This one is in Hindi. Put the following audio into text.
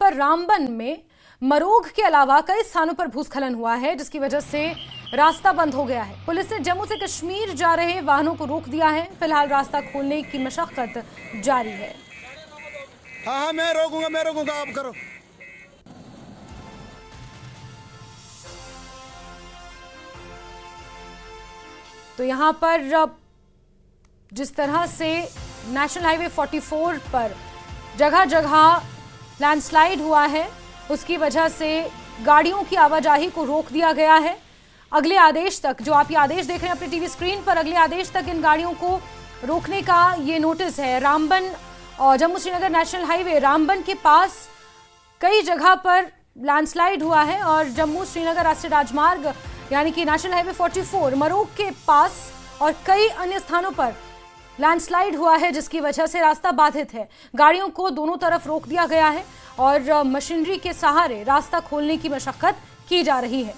पर रामबन में मरोग के अलावा कई स्थानों पर भूस्खलन हुआ है, जिसकी वजह से रास्ता बंद हो गया है। पुलिस ने जम्मू से कश्मीर जा रहे वाहनों को रोक दिया है। फिलहाल रास्ता खोलने की मशक्कत जारी है। हाँ, मैं रोकूंगा, आप करो। तो यहाँ पर जिस तरह से नेशनल हाईवे 44 पर जगह जगह लैंडस्लाइड हुआ है, उसकी वजह से गाड़ियों की आवाजाही को रोक दिया गया है। अगले आदेश तक, जो आप ये आदेश देख रहे हैं अपनी टीवी स्क्रीन पर, अगले आदेश तक इन गाड़ियों को रोकने का ये नोटिस है। रामबन और जम्मू श्रीनगर नेशनल हाईवे रामबन के पास कई जगह पर लैंडस्लाइड हुआ है और जम्मू श्रीनगर राष्ट्रीय राजमार्ग यानी कि नेशनल हाईवे 44 मरोग के पास और कई अन्य स्थानों पर लैंडस्लाइड हुआ है, जिसकी वजह से रास्ता बाधित है। गाड़ियों को दोनों तरफ रोक दिया गया है और मशीनरी के सहारे रास्ता खोलने की मशक्कत की जा रही है।